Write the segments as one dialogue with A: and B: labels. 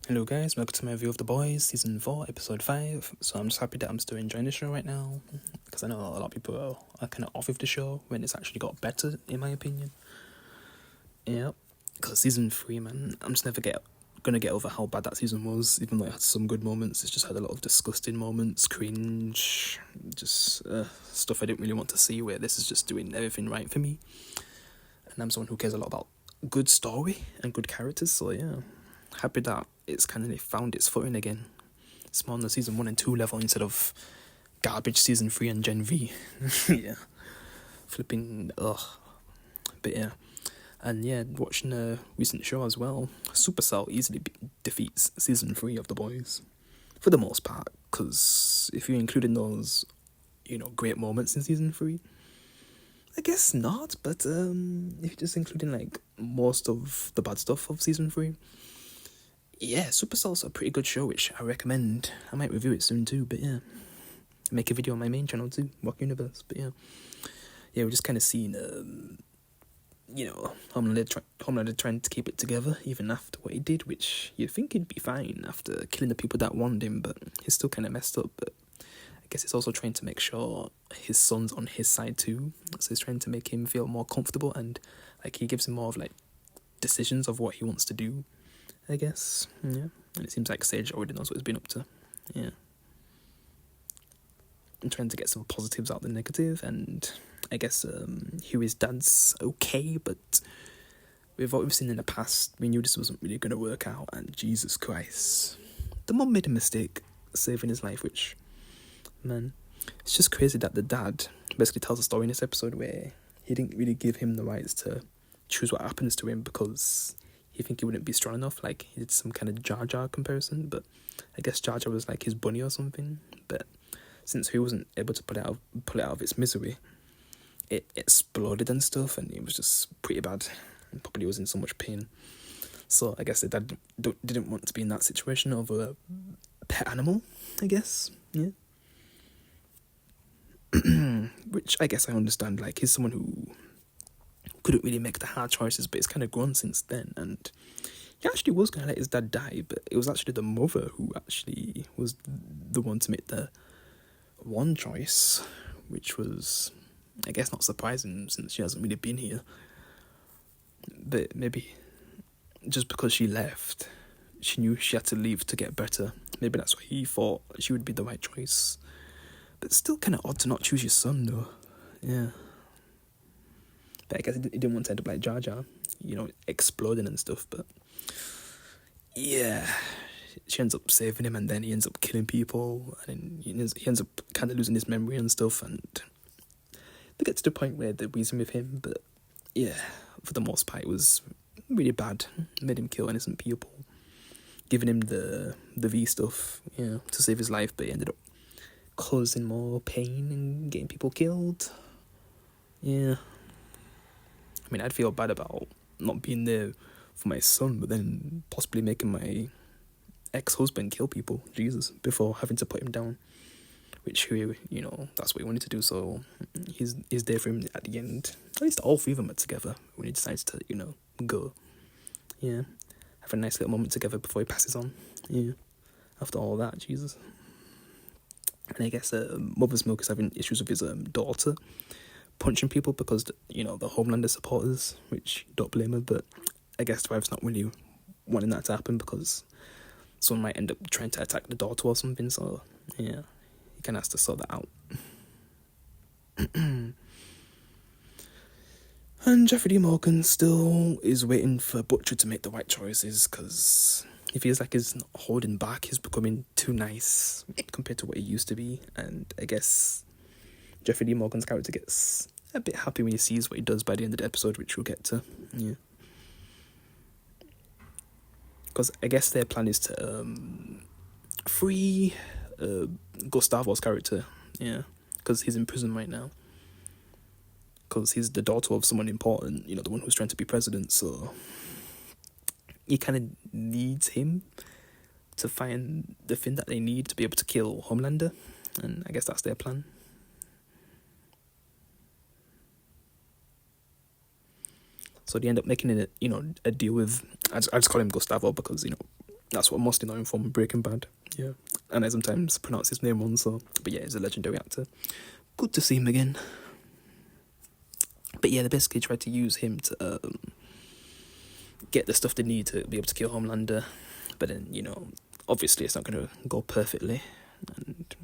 A: Hello guys, welcome to my review of The Boys, Season 4, Episode 5. So I'm just happy that I'm still enjoying the show right now, because I know a lot of people are kind of off with the show when it's actually got better, in my opinion. Yeah, because Season 3, man, I'm just never gonna get over how bad that season was, even though it had some good moments. It's just had a lot of disgusting moments, cringe, just stuff I didn't really want to see, where this is just doing everything right for me. And I'm someone who cares a lot about good story and good characters, so yeah. Happy that it's kind of found its footing again. It's more on the season 1 and 2 level instead of garbage season 3 and Gen V. Yeah. Flipping, ugh. But yeah. And yeah, watching a recent show as well, Supercell easily defeats season 3 of The Boys. For the most part, because if you're including those, great moments in season 3, I guess not, but if you're just including like most of the bad stuff of season 3, yeah, Supercell's a pretty good show, which I recommend. I might review it soon too, but yeah. Make a video on my main channel too, Walk Universe, but yeah. Yeah, we're just kind of seeing, Homelander trying to keep it together, even after what he did, which you'd think he'd be fine after killing the people that warned him, but he's still kind of messed up, but I guess he's also trying to make sure his son's on his side too, so he's trying to make him feel more comfortable, and, like, he gives him more of, like, decisions of what he wants to do, I guess, yeah. And it seems like Sage already knows what he's been up to, yeah. I'm trying to get some positives out of the negative, and I guess Huey's dad's okay, but with what we've seen in the past, we knew this wasn't really going to work out, and Jesus Christ. The mom made a mistake saving his life, which, man, it's just crazy that the dad basically tells a story in this episode where he didn't really give him the rights to choose what happens to him because he think he wouldn't be strong enough. Like, he did some kind of Jar Jar comparison, but I guess Jar Jar was like his bunny or something. But since he wasn't able to pull it out of its misery, it exploded and stuff, and it was just pretty bad. And probably was in so much pain. So I guess the dad didn't want to be in that situation of a pet animal, I guess, yeah. Which I guess I understand. Like, he's someone who couldn't really make the hard choices, but it's kind of grown since then, and he actually was going to let his dad die, but it was actually the mother who actually was the one to make the one choice, which was, I guess, not surprising since she hasn't really been here. But maybe just because she left, she knew she had to leave to get better. Maybe that's why he thought she would be the right choice. But it's still kind of odd to not choose your son, though. Yeah. But I guess he didn't want to end up like Jar Jar, exploding and stuff, but yeah, she ends up saving him, and then he ends up killing people, and then he ends up kind of losing his memory and stuff, and they get to the point where they're reason with him, but yeah, for the most part, it was really bad. Made him kill innocent people, giving him the V stuff, to save his life, but he ended up causing more pain and getting people killed. Yeah. I mean, I'd feel bad about not being there for my son, but then possibly making my ex-husband kill people, Jesus, before having to put him down, which, that's what he wanted to do, so he's there for him at the end. At least all three of them are together when he decides to, go. Yeah. Have a nice little moment together before he passes on. Yeah. After all that, Jesus. And I guess Mother's Milk is having issues with his daughter punching people because, the Homelander supporters, which don't blame her, but I guess the wife's not really wanting that to happen because someone might end up trying to attack the daughter or something, so yeah, he kind of has to sort that out. And Jeffrey D. Morgan still is waiting for Butcher to make the right choices, because he feels like he's not holding back, he's becoming too nice compared to what he used to be, and I guess Jeffrey D. Morgan's character gets a bit happy when he sees what he does by the end of the episode, which we'll get to, yeah. Because I guess their plan is to free Gustavo's character, yeah, because he's in prison right now. Because he's the daughter of someone important, the one who's trying to be president, so he kind of needs him to find the thing that they need to be able to kill Homelander, and I guess that's their plan. So they end up making it, a deal with, I just call him Gustavo because, That's what I'm mostly known from Breaking Bad. Yeah, and I sometimes pronounce his name wrong. So, but yeah, he's a legendary actor. Good to see him again. But yeah, they basically tried to use him to get the stuff they need to be able to kill Homelander. But then, obviously it's not going to go perfectly. And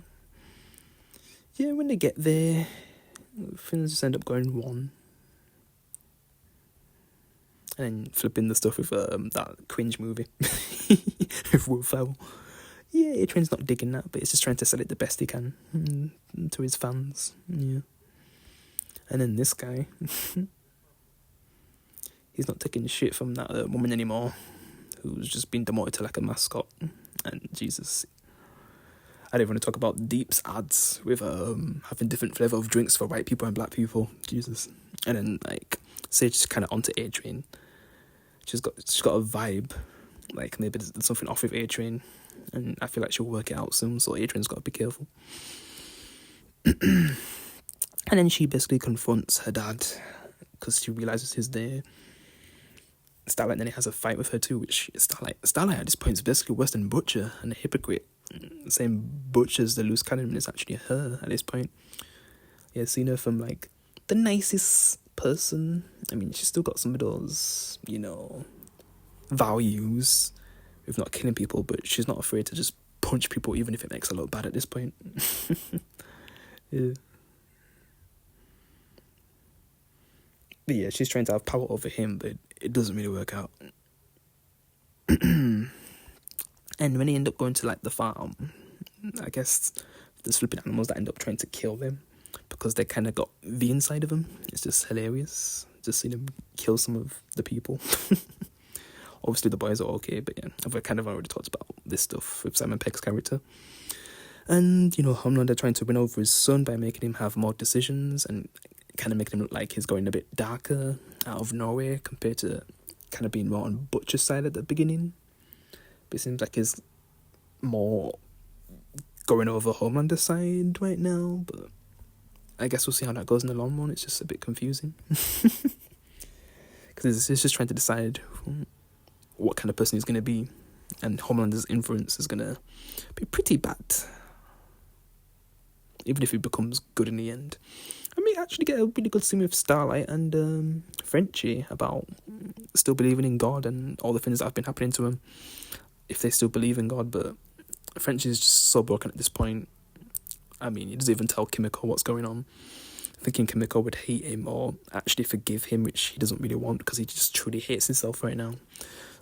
A: yeah, when they get there, things just end up going wrong. And then flipping the stuff with that cringe movie with Will Ferrell. Yeah, Adrian's not digging that, but he's just trying to sell it the best he can to his fans. Yeah. And then this guy, he's not taking shit from that woman anymore, who's just been demoted to like a mascot. And Jesus, I don't want to talk about Deep's ads with having different flavour of drinks for white people and black people. Jesus. And then like Sage's kind of onto A-Train. She's got a vibe, like maybe there's something off with A-Train, and I feel like she'll work it out soon. So A-Train's got to be careful. And then she basically confronts her dad because she realizes he's there. Starlight then has a fight with her too, which Starlight at this point is basically worse than Butcher and a hypocrite. Same Butcher's the loose cannon is actually her at this point. Yeah, seen her from like the nicest person. I mean, she's still got some of those, values with not killing people, but she's not afraid to just punch people even if it makes her look bad at this point. Yeah. But yeah, she's trying to have power over him, but it doesn't really work out. And when they end up going to like the farm, I guess there's flipping animals that end up trying to kill them because they kind of got the inside of them. It's just hilarious just seeing them kill some of the people. Obviously the boys are okay, but yeah, I've kind of already talked about this stuff with Simon Pegg's character. And, Homelander trying to win over his son by making him have more decisions and kind of making him look like he's going a bit darker out of nowhere compared to kind of being more on Butcher's side at the beginning. But it seems like he's more going over Homelander's side right now, but I guess we'll see how that goes in the long run. It's just a bit confusing. Because it's just trying to decide what kind of person he's going to be. And Homelander's influence is going to be pretty bad. Even if he becomes good in the end. I may actually get a really good scene with Starlight and Frenchie about still believing in God and all the things that have been happening to him. If they still believe in God, but Frenchie's just so broken at this point. I mean, he doesn't even tell Kimiko what's going on. Thinking Kimiko would hate him or actually forgive him, which he doesn't really want because he just truly hates himself right now.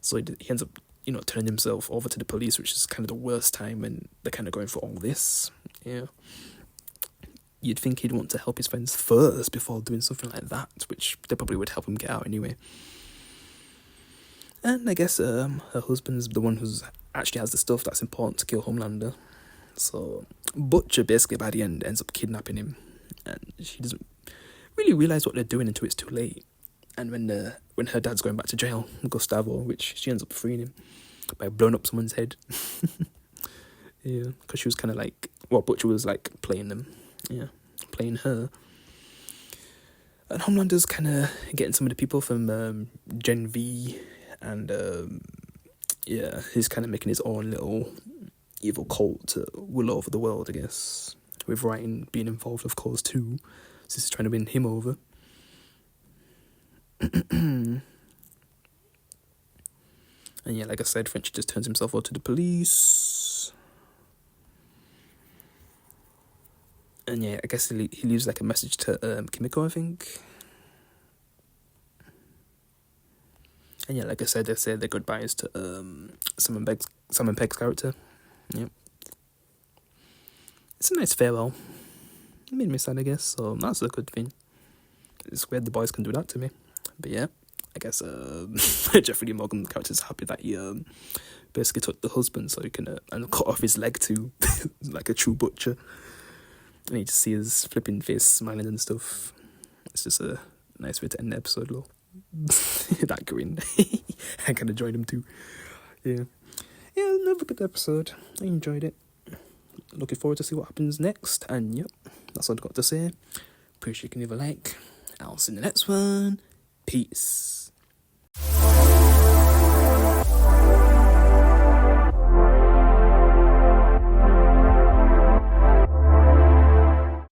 A: So he ends up, turning himself over to the police, which is kind of the worst time when they're kind of going for all this. Yeah. You'd think he'd want to help his friends first before doing something like that, which they probably would help him get out anyway. And I guess her husband's the one who's actually has the stuff that's important to kill Homelander. So Butcher basically by the end ends up kidnapping him, and she doesn't really realise what they're doing until it's too late. And when her dad's going back to jail, Gustavo, which she ends up freeing him by blowing up someone's head. Yeah, because she was kind of like, Butcher was like playing them. Yeah, playing her. And Homelander's kind of getting some of the people from Gen V, and he's kind of making his own little evil cult to rule over the world, I guess. With Ryan being involved, of course, too. So he's trying to win him over. And yeah, like I said, Frenchie just turns himself over to the police. And yeah, I guess he leaves like a message to Kimiko, I think. And yeah, like I said, they say their goodbyes to Simon Pegg's character. Yep. It's a nice farewell. It made me sad, I guess, so that's a good thing. It's weird the boys can do that to me. But yeah, I guess Jeffrey D. Morgan's character is happy that he basically took the husband so he can and cut off his leg too, like a true butcher. And you just see his flipping face smiling and stuff. It's just a nice way to end the episode, lol. That grin. I kind of joined him too. Yeah, another good episode. I enjoyed it. Looking forward to see what happens next. And yep, that's all I've got to say. Appreciate you can leave a like. I'll see you in the next one. Peace.